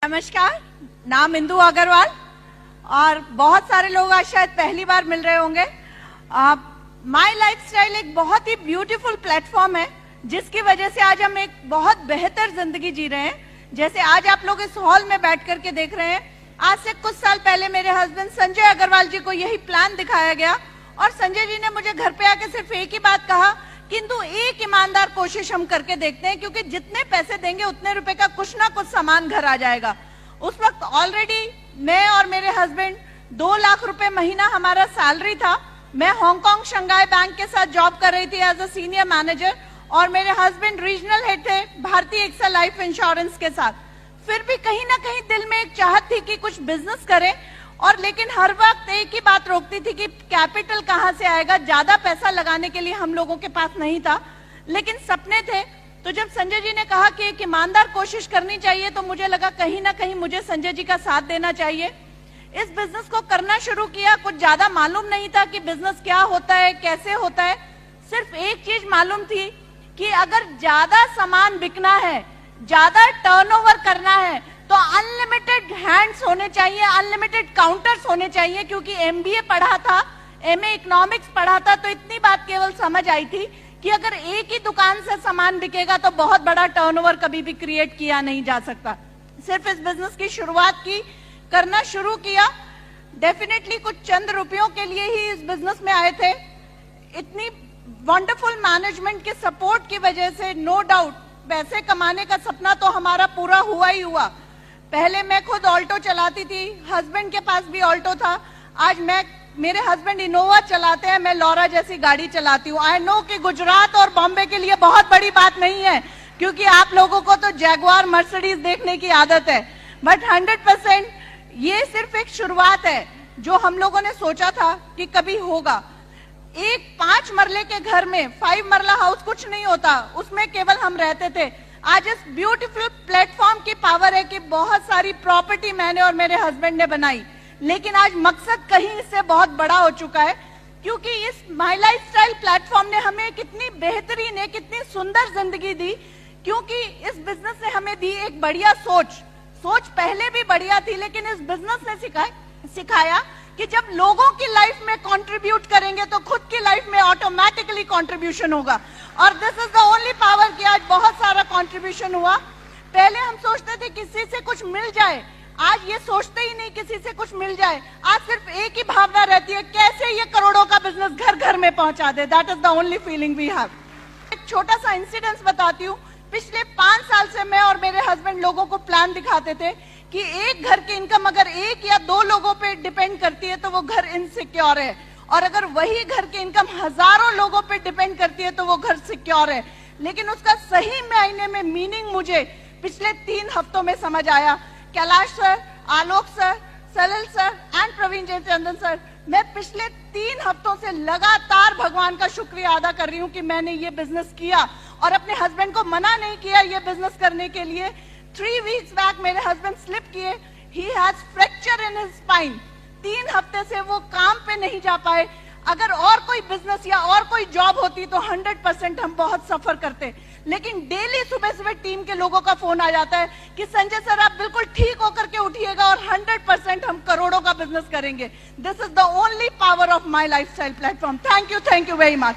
नमस्कार, नाम इंदु अग्रवाल और बहुत सारे लोग आज शायद पहली बार मिल रहे होंगे। माय लाइफस्टाइल एक बहुत ही ब्यूटीफुल प्लेटफॉर्म है जिसकी वजह से आज हम एक बहुत बेहतर जिंदगी जी रहे हैं। जैसे आज आप लोग इस हॉल में बैठ करके देख रहे हैं, आज से कुछ साल पहले मेरे हस्बैंड संजय अग्रवाल जी को यही प्लान दिखाया गया और संजय जी ने मुझे घर पे आके सिर्फ एक ही बात कहा, किंतु एक ईमानदार कोशिश हम करके देखते हैं क्योंकि जितने पैसे देंगे उतने रुपए का कुछ ना कुछ सामान घर आ जाएगा। उस वक्त ऑलरेडी मैं और मेरे हस्बैंड 2 लाख रुपए महीना हमारा सैलरी था। मैं हांगकांग शंघाई बैंक के साथ जॉब कर रही थी एज अ सीनियर मैनेजर और मेरे हस्बैंड रीजनल हेड थे भारतीय एक्सा लाइफ इंश्योरेंस के साथ। फिर भी कहीं ना कहीं दिल में एक चाहत थी कि कुछ बिजनेस करें और लेकिन हर वक्त एक ही बात रोकती थी कि कैपिटल कहां से आएगा, ज्यादा पैसा लगाने के लिए हम लोगों के पास नहीं था, लेकिन सपने थे। तो जब संजय जी ने कहा कि एक ईमानदार कोशिश करनी चाहिए तो मुझे लगा कहीं ना कहीं मुझे संजय जी का साथ देना चाहिए। इस बिजनेस को करना शुरू किया। कुछ ज्यादा मालूम नहीं था कि बिजनेस क्या होता है, कैसे होता है। सिर्फ एक चीज मालूम थी कि अगर ज्यादा सामान बिकना है, ज्यादा टर्नओवर करना है तो अनलिमिटेड हैंड्स होने चाहिए, अनलिमिटेड काउंटर्स होने चाहिए। क्योंकि एमबीए पढ़ा था, एमए इकोनॉमिक्स पढ़ा था, तो इतनी बात केवल समझ आई थी कि अगर एक ही दुकान से सामान बिकेगा तो बहुत बड़ा टर्नओवर कभी भी क्रिएट किया नहीं जा सकता। सिर्फ इस बिजनेस की शुरुआत की, करना शुरू किया। डेफिनेटली कुछ चंद रुपयों के लिए ही इस बिजनेस में आए थे। इतनी वंडरफुल मैनेजमेंट के सपोर्ट की वजह से नो डाउट पैसे कमाने का सपना तो हमारा पूरा हुआ ही हुआ। पहले मैं खुद ऑल्टो चलाती थी, हस्बैंड के पास भी ऑल्टो था। आज मेरे हस्बैंड इनोवा चलाते हैं, मैं लॉरा जैसी गाड़ी चलाती हूँ। आई नो कि गुजरात और बॉम्बे के लिए बहुत बड़ी बात नहीं है क्योंकि आप लोगों को तो जैगुआर मर्सिडीज देखने की आदत है, बट 100% ये सिर्फ एक शुरुआत है जो हम लोगों ने सोचा था कि कभी होगा। एक 5 मरले के घर में 5 मरला हाउस कुछ नहीं होता, उसमें केवल हम रहते थे। आज इस ब्यूटीफुल प्लेटफॉर्म की पावर है कि बहुत सारी प्रॉपर्टी मैंने और मेरे हस्बैंड ने बनाई, लेकिन आज मकसद कहीं इससे बहुत बड़ा हो चुका है क्योंकि इस माय लाइफस्टाइल प्लेटफॉर्म ने हमें कितनी बेहतरीन, एक कितनी सुंदर जिंदगी दी। क्योंकि इस बिजनेस ने हमें दी एक बढ़िया सोच पहले भी बढ़िया थी, लेकिन इस बिजनेस ने सिखाया कि जब लोगों की लाइफ में कंट्रीब्यूट करेंगे तो खुद की लाइफ में ऑटोमेटिकली कंट्रीब्यूशन होगा। और this is the only power कि आज बहुत सारा कंट्रीब्यूशन हुआ। पहले हम सोचते थे किसी से कुछ मिल जाए, आज ये सोचते ही नहीं किसी से कुछ मिल जाए। आज सिर्फ एक ही भावना रहती है, कैसे ये करोड़ों का बिजनेस घर घर में पहुंचा दे। That is the only feeling we have. एक छोटा सा इंसिडेंस बताती हूँ। पिछले 5 साल से मैं और मेरे हस्बैंड लोगों को प्लान दिखाते थे कि एक घर की इनकम अगर 1 या 2 लोगों पे डिपेंड करती है तो वो घर इनसिक्योर है, और अगर वही घर की इनकम हजारों लोगों पे डिपेंड करती है तो वो घर सिक्योर है। लेकिन उसका सही मायने में मीनिंग मुझे पिछले 3 हफ्तों में समझ आया। Kailash sir, Alok sir, Salil sir and Praveen Jaychandan sir, मैं पिछले 3 हफ्तों से लगातार भगवान का शुक्रिया अदा कर रही हूँ कि मैंने ये बिजनेस किया और अपने हस्बैंड को मना नहीं किया ये बिजनेस करने के लिए। 3 वीक्स बैक मेरे हस्बैंड स्लिप किए, he has fracture in his spine. 3 हफ्ते से वो काम पे नहीं जा पाए। अगर और कोई बिजनेस या और कोई जॉब होती तो 100% हम बहुत सफर करते, लेकिन डेली सुबह सुबह टीम के लोगों का फोन आ जाता है कि संजय सर आप बिल्कुल ठीक होकर के उठिएगा और 100% हम करोड़ों का बिजनेस करेंगे। This is the only power of my lifestyle platform. Thank you very much.